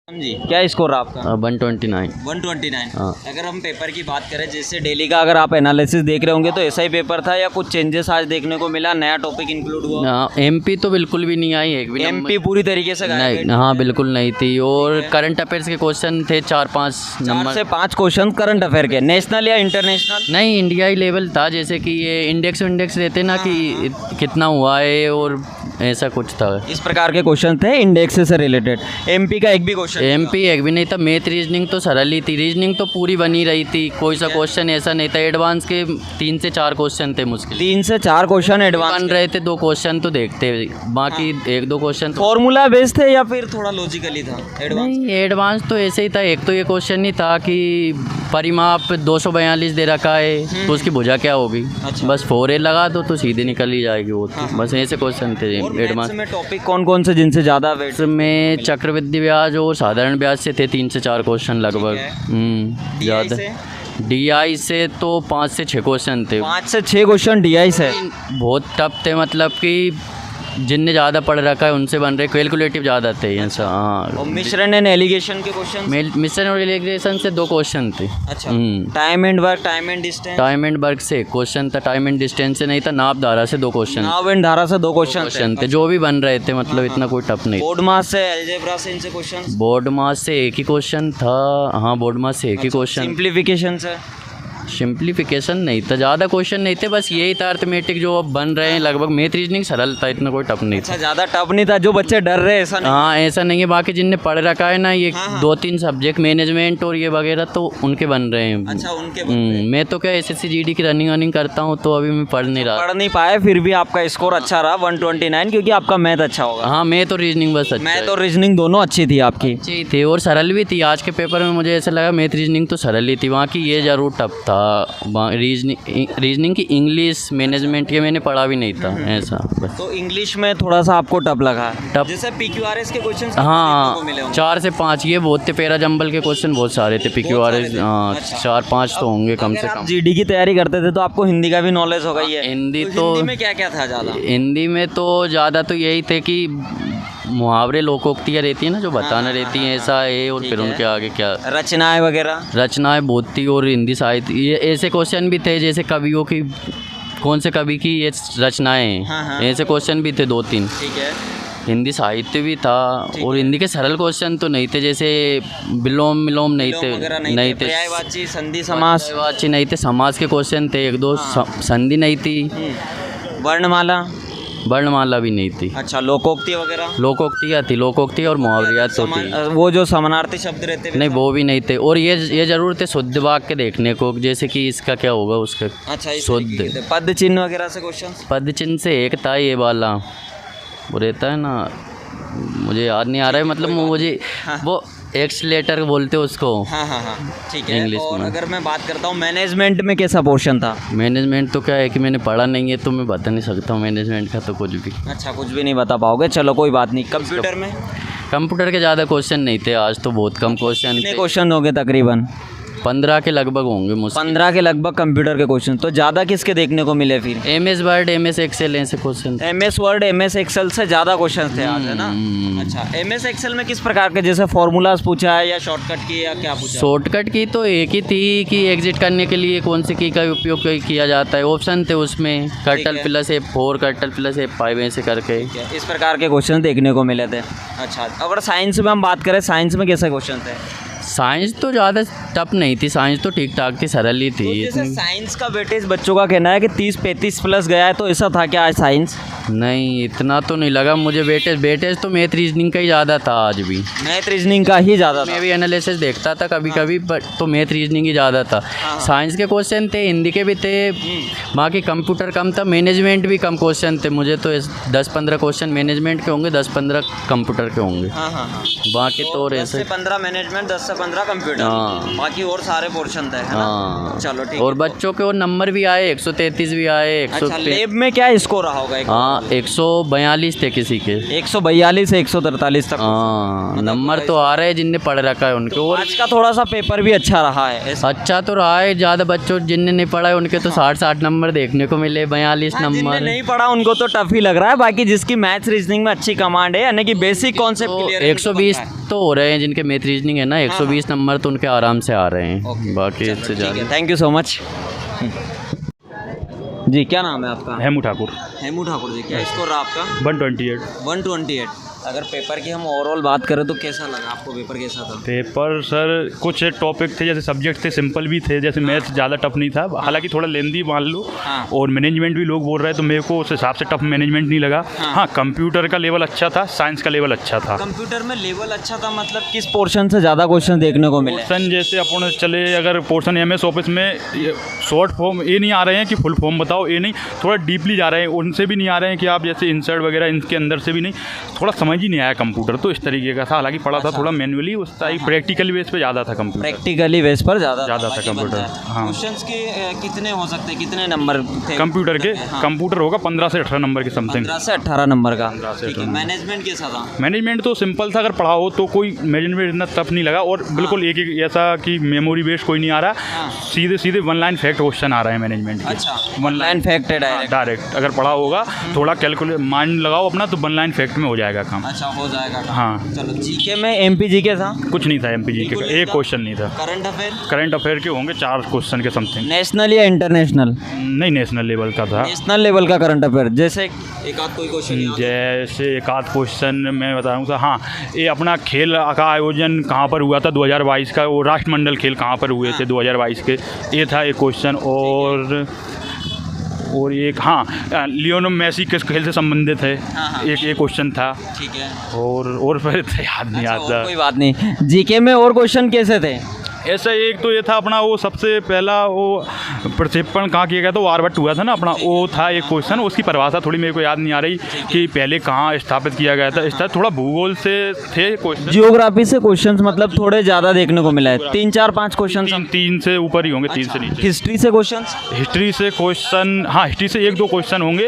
जी क्या स्कोर रहा आपका? 129। 129। हाँ। अगर हम पेपर की बात करें जैसे डेली का अगर आप एनालिसिस देख रहे होंगे तो ऐसा ही पेपर था या कुछ चेंजेस आज देखने को मिला, नया टॉपिक इंक्लूड हुआ? एमपी तो बिल्कुल भी नहीं आई, एक भी एमपी पूरी तरीके से गायब नहीं, है। हाँ बिल्कुल नहीं थी। और करंट अफेयर्स के क्वेश्चन थे 4-5 4 नंबर से 5 क्वेश्चन करंट अफेयर के, नेशनल या इंटरनेशनल? नहीं, इंडियाई लेवल था। जैसे कि ये इंडेक्स रहते ना कि कितना हुआ है और ऐसा कुछ था। इस प्रकार के क्वेश्चन थे इंडेक्स से रिलेटेड। एमपी का एक भी क्वेश्चन? एमपी एक भी नहीं था। मैथ रीजनिंग तो सरल ही थी, रीजनिंग तो पूरी बनी रही थी, कोई सा क्वेश्चन ऐसा नहीं था। एडवांस के 3 से 4 क्वेश्चन थे मुश्किल, 3 से 4 क्वेश्चन एडवांस बन रहे थे। 2 क्वेश्चन तो देखते, बाकी 1-2 क्वेश्चन तो फॉर्मूला बेस्ड थे या फिर थोड़ा लॉजिकली था एडवांस? नहीं, एडवांस तो ऐसे ही था। एक तो ये क्वेश्चन नहीं था कि परिमाप 242 दे रखा है तो उसकी भुजा क्या होगी। अच्छा। बस 4a लगा दो तो सीधे निकल ही जाएगी वो तो। बस ऐसे क्वेश्चन थे एडवांस में टॉपिक कौन कौन से जिनसे ज़्यादा वेट? में चक्रवृद्धि ब्याज और साधारण ब्याज से थे 3 से 4 क्वेश्चन लगभग। ज़्यादा डीआई से तो 5 से 6 क्वेश्चन थे। 5 से 6 क्वेश्चन डीआई से बहुत टफ थे, मतलब कि जिनने ज़्यादा पढ़ रखा है उनसे बन रहे, कैलकुलेटिव ज़्यादा थे ये सब। हाँ, और मिश्रण एंड एलिगेशन के क्वेश्चन? मिश्रण और एलिगेशन से 2 क्वेश्चन थे। अच्छा। Time and work, time and distance? Time and work से 1 क्वेश्चन था, टाइम एंड डिस्टेंस से नहीं था। नाप धारा से 2 क्वेश्चन, नाव एंड धारा से 2 क्वेश्चन थे जो भी बन रहे थे, मतलब इतना कोई टफ नहीं। बोर्ड मास से, अलजेब्रा से इनसे क्वेश्चन? बोर्ड मास से 1 ही क्वेश्चन था। हाँ, बोर्ड मास से 1 ही क्वेश्चन। सिंप्लीफिकेशन से? सिंप्लीफिकेशन नहीं था, ज़्यादा क्वेश्चन नहीं थे, बस यही था अर्थमेटिक जो अब बन रहे हैं लगभग। मैथ रीजनिंग सरल था, इतना कोई टफ नहीं था। अच्छा, ज़्यादा टफ नहीं था, जो बच्चे डर रहे ऐसा नहीं? हाँ, ऐसा नहीं है। बाकी जिनने पढ़ रखा है ना ये 2-3 सब्जेक्ट मैनेजमेंट और ये वगैरह, तो उनके बन रहे हैं। अच्छा, उनके मैं तो क्या SSC GD की रनिंग करता हूँ, तो अभी मैं पढ़ नहीं रहा। पढ़ नहीं पाए, फिर भी आपका स्कोर अच्छा रहा 129, क्योंकि आपका मैथ अच्छा होगा। हाँ, मैथ और रीजनिंग बस अच्छा मैथ और रीजनिंग दोनों अच्छी थी आपकी? अच्छी थी और सरल भी थी। आज के पेपर में मुझे ऐसा लगा मैथ रीजनिंग तो सरल ही थी, वहाँ की ये ज़रूर टफ था। रीजनिंग की इंग्लिश मैनेजमेंट के मैंने पढ़ा भी नहीं था ऐसा। तो इंग्लिश में थोड़ा सा आपको टफ लगा? टफ, जैसे PQRS के क्वेश्चन? हाँ, 4 से 5 ये बहुत थे। पैरा जंबल के क्वेश्चन बहुत सारे थे। PQRS 4-5 तो होंगे कम से कम। GD की तैयारी करते थे तो आपको हिंदी का भी नॉलेज होगा ही है। हिंदी तो हिंदी में क्या क्या था ज़्यादा? हिंदी में तो ज़्यादा तो यही थे कि मुहावरे, लोकोक्तियाँ रहती है ना जो बताना रहती हैं, ऐसा है। और फिर उनके आगे क्या रचनाएं वगैरह? रचनाएं बहुत थी। और हिंदी साहित्य ये ऐसे क्वेश्चन भी थे जैसे कवियों की, कौन से कवि की ये रचनाएं हैं, ऐसे क्वेश्चन भी थे 2-3। ठीक है। हिंदी साहित्य भी था। और हिंदी के सरल क्वेश्चन तो नहीं थे, जैसे विलोम मिलोम नहीं थे, नहीं थे। पर्यायवाची, संधि, समास? पर्यायवाची नहीं थे। समास के क्वेश्चन थे 1-2। संधि नहीं थी। वर्णमाला? वर्णमाला भी नहीं थी। अच्छा, लोकोक्ति वगैरह? लोकोक्तियाँ थी, लोकोक्ति और मुहावरियात तो थी। वो जो समानार्थी शब्द रहते हैं? नहीं, वो भी नहीं थे। और ये जरूर थे शुद्ध वाक्य देखने को, जैसे कि इसका क्या होगा उसका। अच्छा, शुद्ध पद चिन्ह वगैरह से क्वेश्चन? पद चिन्ह से एक था ये वाला, वो रहता है ना, मुझे याद नहीं आ रहा है, मतलब मुझे वो एक्सलेटर बोलते उसको। हाँ, ठीक है। इंग्लिश और में अगर मैं बात करता हूँ मैनेजमेंट में कैसा पोर्शन था? मैनेजमेंट तो क्या है कि मैंने पढ़ा नहीं है, तो मैं बता नहीं सकता हूँ मैनेजमेंट का तो कुछ भी। अच्छा, कुछ भी नहीं बता पाओगे, चलो कोई बात नहीं। कंप्यूटर में? कंप्यूटर के ज़्यादा क्वेश्चन नहीं थे, आज तो बहुत कम क्वेश्चन कितने क्वेश्चन होंगे तकरीबन? 15 के लगभग होंगे मुझसे। 15 के लगभग कंप्यूटर के क्वेश्चन। तो ज़्यादा किसके देखने को मिले फिर? MS वर्ड, MS एक्सेल ऐसे question. MS Word, MS Excel से ज़्यादा क्वेश्चन थे आज, है ना? अच्छा, MS एक्सेल में किस प्रकार के, जैसे फॉर्मूलाज पूछा है या शॉर्टकट की या क्या पूछा? शॉर्टकट की तो एक ही थी कि एग्जिट करने के लिए कौन से की का उपयोग किया जाता है। ऑप्शन थे उसमें curtail plus F4, curtail plus F5 ऐसे करके। इस प्रकार के क्वेश्चन देखने को मिले थे। अच्छा, अगर साइंस में हम बात करें, साइंस में कैसे क्वेश्चन थे? साइंस तो ज़्यादा टफ नहीं थी, साइंस तो ठीक ठाक थी, सरल ही थी। तो जैसे साइंस का वेटेज बच्चों का कहना है कि 30-35 प्लस गया है, तो ऐसा था क्या आज साइंस? नहीं, इतना तो नहीं लगा मुझे। वेटेज तो मैथ रीजनिंग का ही ज़्यादा था आज भी। मैथ रीजनिंग का ही ज़्यादा था? मैं भी एनालिसिस देखता था कभी कभी, बट तो मैथ रीजनिंग ही ज़्यादा था। साइंस के क्वेश्चन थे, हिंदी के भी थे, बाकी कंप्यूटर कम था। मैनेजमेंट भी कम क्वेश्चन थे। मुझे तो 10-15 क्वेश्चन मैनेजमेंट के होंगे, 10-15 कंप्यूटर के होंगे। बाकी तो 10 से 15 मैनेजमेंट, 10 से 15 कंप्यूटर। बाकी और सारे पोर्शन थे, है ना? चलो ठीक। और बच्चों के और नंबर भी आए, 133 भी आए। अच्छा, लैब में क्या स्कोर रहा होगा? हाँ, 142 थे किसी के। 142 से 143 तक। हाँ, नंबर तो आ रहे हैं जिनने पढ़ रखा है उनके। और आज का थोड़ा सा पेपर भी अच्छा रहा है? अच्छा तो रहा है। ज़्यादा बच्चों जिनने नहीं पढ़ा है उनके तो 60 नंबर देखने को मिले, 42 नंबर। नहीं पढ़ा उनको तो टफ ही लग रहा है। बाकी जिसकी मैथ्स रीजनिंग में अच्छी कमांड है, यानी कि बेसिक कॉन्सेप्ट क्लियर है, 120 तो हो रहे हैं जिनके मैथ रीजनिंग है ना 120 नंबर तो उनके आराम से आ रहे हैं, बाकी इससे ज़्यादा। Thank you so much. जी क्या नाम है आपका? हेमू ठाकुर। हेमू ठाकुर जी, क्या स्कोर रहा आपका? 128। 128। अगर पेपर की हम ओवरऑल बात करें तो कैसा लगा आपको? पेपर कैसा था? पेपर सर कुछ टॉपिक थे, जैसे सब्जेक्ट थे सिंपल भी थे, जैसे मैथ ज़्यादा टफ नहीं था, हालांकि थोड़ा लेंदी मान लो, और मैनेजमेंट भी लोग बोल रहे हैं तो मेरे को उस हिसाब से टफ मैनेजमेंट नहीं लगा। हाँ कंप्यूटर का लेवल अच्छा था, साइंस का लेवल अच्छा था। कंप्यूटर में लेवल अच्छा था मतलब किस पोर्शन से ज़्यादा क्वेश्चन देखने को मिले? पोर्शन जैसे अपन चले अगर पोर्शन MS ऑफिस में शॉर्ट फॉर्म ये नहीं आ रहे हैं कि फुल फॉर्म बताओ, ये नहीं, थोड़ा डीपली जा रहे हैं, उनसे भी नहीं आ रहे हैं कि आप जैसे इंसर्ट वगैरह इनके अंदर से भी नहीं, थोड़ा समझ ही नहीं आया कंप्यूटर, तो इस तरीके का था। हालांकि पढ़ा था थोड़ा मैनुअली, उस प्रैक्टिकली बेस पे ज़्यादा था कंप्यूटर। प्रैक्टिकली बेस पर ज़्यादा था कंप्यूटर। हाँ क्वेश्चंस के कितने हो सकते हैं, कितने नंबर थे कंप्यूटर के? कंप्यूटर होगा 15 से 18 नंबर के समथिंग। 15 से 18 नंबर का। 15 से 18। मैनेजमेंट कैसा था? मैनेजमेंट तो सिंपल था, अगर पढ़ा हो तो कोई मैनेजमेंट इतना टफ नहीं लगा, और बिल्कुल एक ऐसा कि मेमोरी बेस्ड कोई नहीं आ रहा, सीधे सीधे वन लाइन फैक्ट क्वेश्चन आ रहा है मैनेजमेंट के। अच्छा, वन लाइन फैक्ट है डायरेक्ट अगर पढ़ा होगा, थोड़ा कैलकुलेट माइंड लगाओ अपना, तो वन लाइन फैक्ट में हो जाएगा काम। अच्छा हो जाएगा। हाँ चलो जीके में MP GK था? कुछ नहीं था MP GK का, एक क्वेश्चन नहीं था। करंट अफेयर के होंगे 4 क्वेश्चन के समथिंग। नेशनल या इंटरनेशनल? नहीं नेशनल लेवल का था। नेशनल लेवल का करंट अफेयर, जैसे एक आध कोई क्वेश्चन? जैसे एक आध क्वेश्चन मैं बता रहा हूँ। हाँ ये अपना खेल का आयोजन कहाँ पर हुआ था 2022 का, वो राष्ट्रमंडल खेल कहाँ पर हुए थे 2022 के, ये था एक क्वेश्चन। और एक लियोनेल मेसी किस खेल से संबंधित है, एक क्वेश्चन था। ठीक है। और फिर याद नहीं आता। कोई बात नहीं। जीके में और क्वेश्चन कैसे थे? ऐसा एक तो ये था अपना वो सबसे पहला वो प्रक्षेपण कहाँ किया गया था, वो आर्यभट्ट हुआ था ना अपना, वो था एक क्वेश्चन। उसकी परिभाषा थोड़ी मेरे को याद नहीं आ रही कि पहले कहाँ स्थापित किया गया था। इस तरह थोड़ा भूगोल से थे क्वेश्चन। जियोग्राफी से क्वेश्चंस मतलब थोड़े ज़्यादा देखने को मिला है, 3 4 5 क्वेश्चन। 3 से ऊपर ही होंगे, 3 से नीचे। हिस्ट्री से क्वेश्चंस? हिस्ट्री से क्वेश्चन, हाँ हिस्ट्री से 1-2 क्वेश्चन होंगे।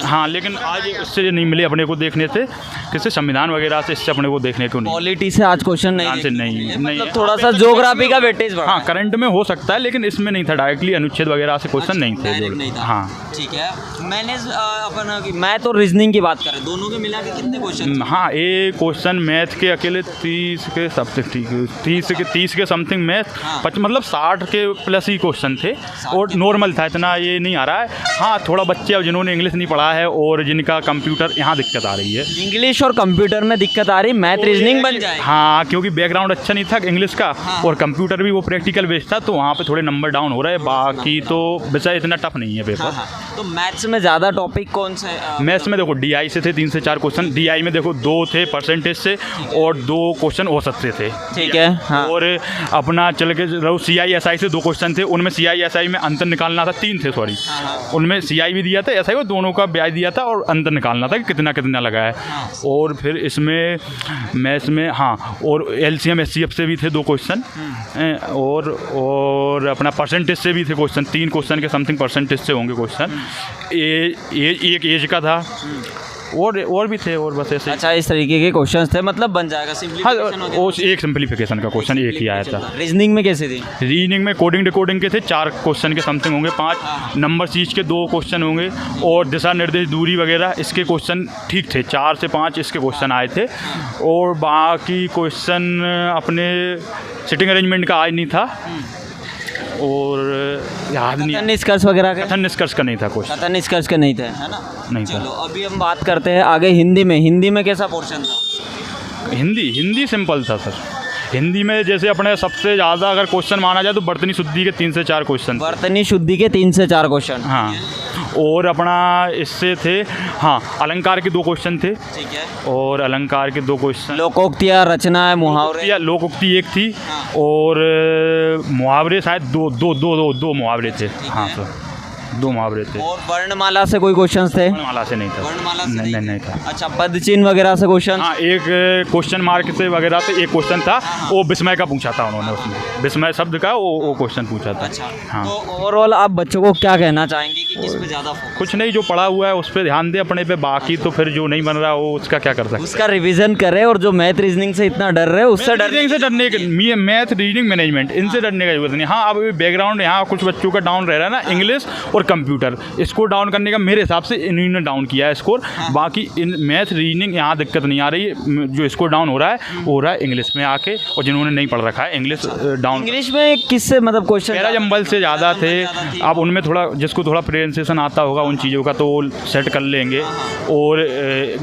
हाँ लेकिन आज इससे नहीं मिले अपने को देखने से, किसी संविधान वगैरह से इससे अपने को देखने को नहीं। पॉलिटी से आज क्वेश्चन नहीं, मतलब थोड़ा सा जियोग्राफी का वेटेज बढ़ा। हाँ करंट में हो सकता है, लेकिन इसमें नहीं था डायरेक्टली, अनुच्छेद वगैरह से क्वेश्चन नहीं थे। हाँ ठीक है। मैनेज अपन मैथ और रीजनिंग की बात करें, दोनों के मिला के कितने क्वेश्चन? हाँ एक क्वेश्चन मैथ के अकेले 30 के सबसे ठीक है, 30 के समथिंग मैथ, मतलब 60 के प्लस ही क्वेश्चन थे, और नॉर्मल था, इतना ये नहीं आ रहा है। हाँ थोड़ा बच्चे अब जिन्होंने इंग्लिश नहीं पढ़ा है और जिनका कंप्यूटर, यहाँ दिक्कत आ रही है। इंग्लिश और कंप्यूटर में दिक्कत आ रही, मैथ रीजनिंग बन जाए। हाँ क्योंकि बैकग्राउंड अच्छा नहीं था इंग्लिश का, और कंप्यूटर भी वो प्रैक्टिकल बेस्ड था, तो वहाँ पे थोड़े नंबर डाउन हो रहे हैं। बाकी तो विषय इतना टफ नहीं है पेपर। तो मैथ्स में ज़्यादा टॉपिक कौन सा है? मैथ्स में देखो DI से थे 3 से 4 क्वेश्चन। DI में देखो 2 थे परसेंटेज से, और 2 क्वेश्चन औसत से थे। ठीक है। हाँ। और अपना चल के रहो CI/SI से 2 क्वेश्चन थे, उनमें CI/SI में अंतर निकालना था, 3 थे सॉरी। उनमें CI भी दिया था, SI वो दोनों का ब्याज दिया था, और अंतर निकालना था कि कितना कितना लगा है। और फिर इसमें मैथ्स में और LCM SCF से भी थे 2 क्वेश्चन, और अपना परसेंटेज से भी थे क्वेश्चन, 3 क्वेश्चन के समथिंग परसेंटेज से होंगे क्वेश्चन। एक एज का था, और भी थे, और बस ऐसे। अच्छा इस तरीके के क्वेश्चंस थे, मतलब बन जाएगा सिंपलीफिकेशन हो गया। वो एक सिंपलीफिकेशन का क्वेश्चन एक ही आया था। रीजनिंग में कैसे थी? रीजनिंग में कोडिंग डिकोडिंग के थे 4 क्वेश्चन के समथिंग होंगे, 5 नंबर चीज के 2 क्वेश्चन होंगे, और दिशा निर्देश दूरी वगैरह इसके क्वेश्चन ठीक थे, 4 से 5 इसके क्वेश्चन आए थे। और बाकी क्वेश्चन अपने सिटिंग अरेंजमेंट का आज नहीं था, और याद नहीं। निष्कर्ष वगैरह का? कथन निष्कर्ष का नहीं था क्वेश्चन। कथन निष्कर्ष का नहीं था, है ना? नहीं था। चलो अभी हम बात करते हैं आगे हिंदी में कैसा पोर्शन था? हिंदी सिंपल था सर। हिंदी में जैसे अपने सबसे ज़्यादा अगर क्वेश्चन माना जाए तो बर्तनी शुद्धि के 3 से 4 क्वेश्चन। बर्तनी शुद्धि के 3 से 4 क्वेश्चन। हाँ और अपना इससे थे अलंकार के 2 क्वेश्चन थे। ठीक है। और अलंकार के 2 क्वेश्चन। लोकोक्तियाँ, रचना है, मुहावरे। या लोकोक्ति एक थी। और मुहावरे शायद दो मुहावरे थे। हाँ सर 2 मुहावरे थे। और वर्णमाला से कोई क्वेश्चन थे? वर्णमाला से नहीं था। वर्णमाला से नहीं था। अच्छा पद चिन्ह वगैरह से क्वेश्चन? हाँ एक क्वेश्चन मार्क से वगैरह से एक क्वेश्चन था। वो विस्मय का पूछा था उन्होंने, उसमें विस्मय शब्द का वो क्वेश्चन पूछा था। अच्छा। हाँ तो ओवरऑल आप बच्चों को क्या कहना चाहेंगे कि किस पे ज़्यादा फोकस? कुछ नहीं, जो पढ़ा हुआ है उस पर ध्यान दे अपने पे, बाकी तो फिर जो नहीं बन रहा वो उसका क्या कर सकते। उसका रिवीजन करे, और जो मैथ रीजनिंग से इतना डर रहे उससे रीजनिंग से डरने के, मैथ रीजनिंग मैनेजमेंट इनसे डरने का जरूरत नहीं। हाँ, अब बैकग्राउंड यहाँ कुछ बच्चों का डाउन रह रहा है ना, इंग्लिश और कंप्यूटर, इसको डाउन करने का मेरे हिसाब से इन्होंने डाउन किया है स्कोर। बाकी इन मैथ रीजनिंग यहाँ दिक्कत नहीं आ रही है, जो स्कोर डाउन हो रहा है वो हो रहा है इंग्लिश में आके, और जिन्होंने नहीं पढ़ रखा है इंग्लिश डाउन। इंग्लिश में किससे मतलब क्वेश्चन? पैरा जंबल से ज़्यादा थे। अब उनमें थोड़ा, जिसको थोड़ा प्रोनाउंसिएशन आता होगा उन चीज़ों का तो वो सेट कर लेंगे, और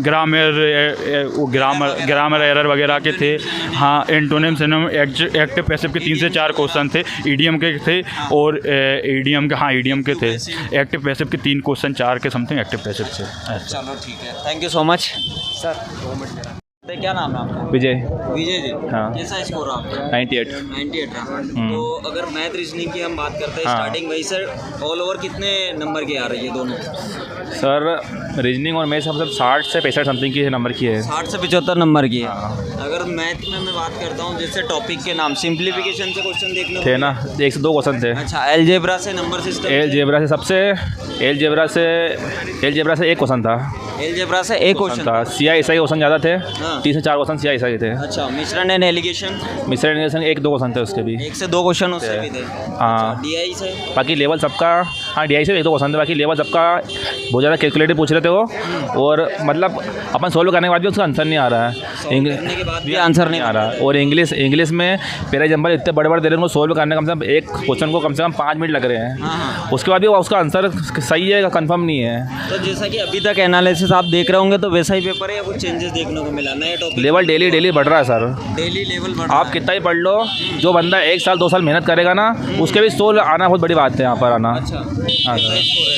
ग्रामर एरर वगैरह के थे। हाँ, एंटोनिम सिनोनिम एक्टिव पैसिव के 3 से 4 क्वेश्चन थे, ईडीएम के थे, और ईडीएम के, हाँ ईडीएम के थे। एक्टिव पैसिव के 3 क्वेश्चन, 4 के समथिंग एक्टिव पैसिव थे। चलो ठीक है, thank you so much sir. क्या नाम है आपका? विजय। विजय जी, हाँ। कैसा स्कोर आपका? 98। 98 रहा। तो अगर मैथ रीजनिंग की हम बात करते हैं, हाँ। स्टार्टिंग वही सर, ऑल ओवर कितने नंबर की आ रही है दोनों? सर रीजनिंग और मैथ्स सब 60 से 65 समथिंग की नंबर की है। 60 से 75 नंबर की है। अगर मैथ में मैं बात करता हूँ, जैसे टॉपिक के नाम, सिंप्लीफिकेशन से क्वेश्चन देखने को थे ना, 1 से 2 क्वेश्चन थे। अच्छा, अलजेब्रा से, नंबर सिस्टम, अलजेब्रा से अलजेब्रा से 1 क्वेश्चन था। अलजेब्रा से एक क्वेश्चन था। CI/SI क्वेश्चन ज़्यादा थे, हाँ। 3 से 4 क्वेश्चन CI/SI थे। अच्छा, मिश्रण एंड एलिगेशन, मिश्रण एलिगेशन 1-2 क्वेश्चन थे उसके भी। 1 से 2 क्वेश्चन उससे भी थे। हाँ। DI से, बाकी लेवल सबका, हाँ DI से 1-2 क्वेश्चन थे, बाकी लेवल सबका बहुत ज़्यादा कैलकुलेटिव पूछ रहे थे वो, और मतलब अपन सोल्व करने के बाद भी उसका आंसर नहीं आ रहा है। करने के बाद भी आंसर नहीं आ रहा है। और इंग्लिश में पैरा जंबल इतने बड़े बड़े दे रहे हैं, उनको सोल्व करने कम से कम एक क्वेश्चन को कम से कम 5 मिनट लग रहे हैं। हाँ। उसके बाद भी उसका आंसर सही है कंफर्म नहीं है। तो जैसा कि अभी तक एनालिसिस आप देख रहे होंगे, तो वैसा ही पेपर है या कुछ चेंजेस देखने को मिला? नया टॉपिक, लेवल डेली बढ़ रहा है सर। डेली लेवल बढ़ आप कितना ही पढ़ लो, जो बंदा 1 साल 2 साल मेहनत करेगा ना, उसके भी सोल्व आना बहुत बड़ी बात है यहाँ पर आना। अच्छा, हाँ ऐसा सर, स्कोर है।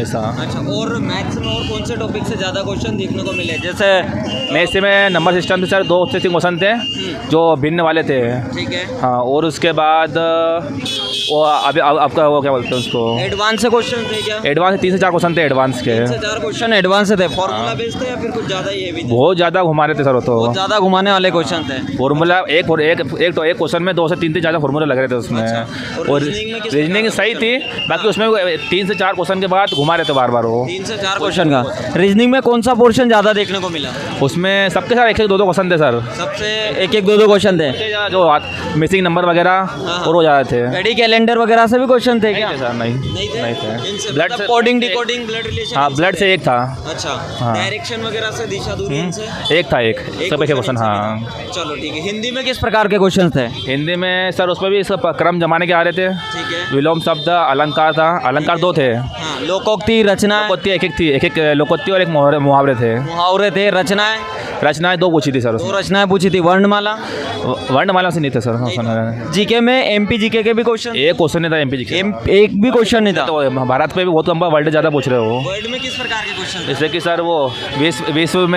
ऐसा। अच्छा, और मैथ्स में और कौन से टॉपिक से ज़्यादा क्वेश्चन देखने को मिले? जैसे मैथ्स में नंबर सिस्टम से सर 2 से 3 क्वेश्चन थे जो भिन्न वाले थे। ठीक है। हाँ, और उसके बाद वो अभी आपका वो क्या बोलते हैं उसको, एडवांस से क्वेश्चन थे क्या? एडवांस 3 से 4 क्वेश्चन थे एडवांस के। 3 से 4 क्वेश्चन एडवांस से थे। फॉर्मूला बेस्ड थे या फिर कुछ ज़्यादा ये भी थे? बहुत ज़्यादा घुमा रहे थे सर वो तो। बहुत ज़्यादा घुमाने वाले क्वेश्चन थे। फॉर्मूला एक क्वेश्चन में 2 से 3 ज़्यादा फॉर्मूला लग रहे थे उसमें। और और रीजनिंग में किस रीजनिंग सही थी, बाकी उसमें 3 से 4 क्वेश्चन के बाद घुमा रहे थे बार बार वो। 3 से 4 क्वेश्चन का रीजनिंग में कौन सा पोर्शन ज़्यादा देखने को मिला? उसमें सबके साथ 1-2 क्वेश्चन थे सर। सबसे 1-2 क्वेश्चन थे। जो मिसिंग नंबर वगैरह और वो ज़्यादा थे। पेडी कैलेंडर वगैरह से भी क्वेश्चन थे क्या? सर नहीं नहीं थे। थे। ब्लड से कोडिंग, डिकोडिंग, ब्लड रिलेशन। हाँ, ब्लड से 1 था। अच्छा, हाँ। डायरेक्शन वगैरह से, दिशा दूरी इनसे 1 था। एक सब क्वेश्चन। हाँ, चलो ठीक है। हिंदी में किस प्रकार के क्वेश्चन थे? हिंदी में सर उसमें भी सब क्रम जमाने के आ रहे थे। ठीक है। विलोम शब्द, अलंकार था। अलंकार 2 थे। हाँ, लोकोक्ति, रचना, लोकोक्ति एक थी, एक लोकोक्ति और एक मुहावरे थे। मुहावरे थे। रचनाएं, रचनाएं 2 पूछी थी सर 2 रचनाएं पूछी थी। वर्णमाला, वर्णमाला से नहीं थे सर। जीके में MP जीके के भी क्वेश्चन? एक क्वेश्चन नहीं था MP जी एक भी क्वेश्चन नहीं था। तो भारत पे भी बहुत लंबा, वर्ल्ड ज़्यादा पूछ रहे हो। वर्ल्ड में किस प्रकार के क्वेश्चन? जैसे कि सर वो विश्व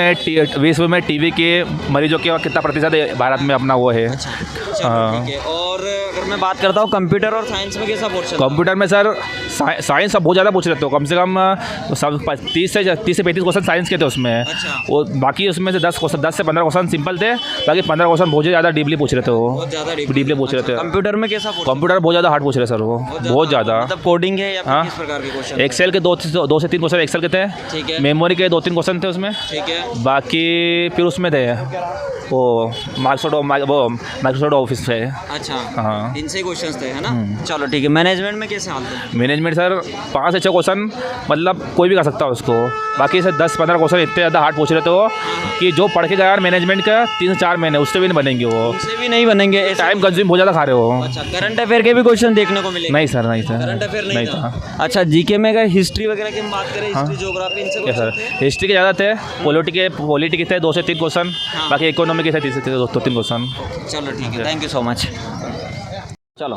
में टीबी के मरीजों के कितना प्रतिशत भारत में अपना वो है। ठीक है। और अगर मैं बात करता हूँ कंप्यूटर और साइंस में कैसा पोर्शन? कंप्यूटर में सर साइंस सब बहुत ज़्यादा पूछ रहे थे, कम से कम 30 से 35 क्वेश्चन साइंस के थे उसमें। अच्छा। वो बाकी उसमें से 10 से 15 क्वेश्चन सिंपल थे, बाकी 15 क्वेश्चन बहुत ज़्यादा डीपली पूछ रहे थे। वो बहुत ज़्यादा डीपली पूछ रहे थे। कंप्यूटर में कैसा? कंप्यूटर बहुत ज़्यादा हार्ड पूछ रहे सर वो, बहुत ज़्यादा। मतलब कोडिंग है या फिर हाँ। किस प्रकार के क्वेश्चन? एक्सेल के 2 से 3 क्वेश्चन एक्सेल के थे। ठीक है। मेमोरी के 2-3 क्वेश्चन थे उसमें। ठीक है। बाकी फिर उसमें थे वो माइक्रोसॉफ्ट ऑफिस है। अच्छा, हाँ। इनसे क्वेश्चंस थे, है ना? चलो ठीक है। मैनेजमेंट में कैसे हाल थे? मैनेजमेंट सर 5 से 6 क्वेश्चन, मतलब कोई भी कर सकता है उसको। बाकी सर 10-15 क्वेश्चन इतने ज़्यादा हार्ड पूछ रहे थे वो कि जो पढ़ के गया मैनेजमेंट का 3 से 4 महीने, उससे भी नहीं बनेंगे वो। उनसे भी नहीं बनेंगे। टाइम कंज्यूम बहुत ज़्यादा खा रहे हो। अच्छा, करंट अफेयर के भी क्वेश्चन देखने को मिले? नहीं सर, नहीं सर, करंट अफेयर नहीं था। था। अच्छा, जीके में अगर हिस्ट्री वगैरह की हम बात करें, हिस्ट्री, ज्योग्राफी, इनसे क्या सर, क्वेश्चन थे? हिस्ट्री के ज़्यादा थे। पॉलिटिक्स थे 2 से 3 क्वेश्चन। बाकी इकोनॉमी के थे 3 से 3 क्वेश्चन। चलो ठीक है, थैंक यू सो मच। चलो,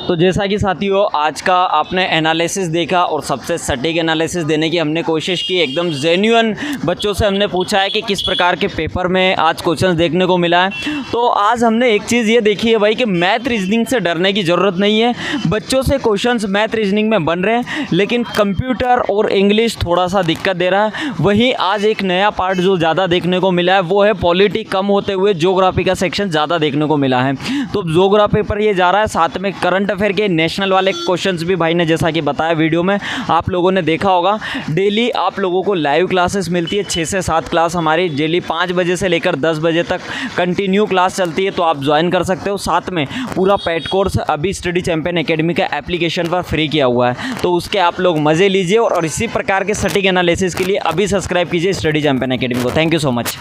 तो जैसा कि साथियों आज का आपने एनालिसिस देखा और सबसे सटीक एनालिसिस देने की हमने कोशिश की। एकदम जेन्युइन बच्चों से हमने पूछा है कि किस प्रकार के पेपर में आज क्वेश्चंस देखने को मिला है। तो आज हमने एक चीज़ ये देखी है भाई कि मैथ रीजनिंग से डरने की ज़रूरत नहीं है। बच्चों से क्वेश्चंस मैथ रीजनिंग में बन रहे हैं, लेकिन कंप्यूटर और इंग्लिश थोड़ा सा दिक्कत दे रहा है। वहीं आज एक नया पार्ट जो ज़्यादा देखने को मिला है वो है पॉलिटी कम होते हुए ज्योग्राफी का सेक्शन ज़्यादा देखने को मिला है। तो ज्योग्राफी पर ये जा रहा है, साथ में करंट अफेयर के नेशनल वाले क्वेश्चंस भी भाई ने जैसा कि बताया वीडियो में आप लोगों ने देखा होगा। डेली आप लोगों को लाइव क्लासेस मिलती है, 6 से 7 क्लास हमारी डेली 5 बजे से लेकर 10 बजे तक कंटिन्यू क्लास चलती है, तो आप ज्वाइन कर सकते हो। साथ में पूरा पेड कोर्स अभी स्टडी चैंपियन एकेडमी का एप्लीकेशन पर फ्री किया हुआ है, तो उसके आप लोग मज़े लीजिए और इसी प्रकार के सटीक एनालिसिस के लिए अभी सब्सक्राइब कीजिए स्टडी चैंपियन एकेडमी को। Thank you so much.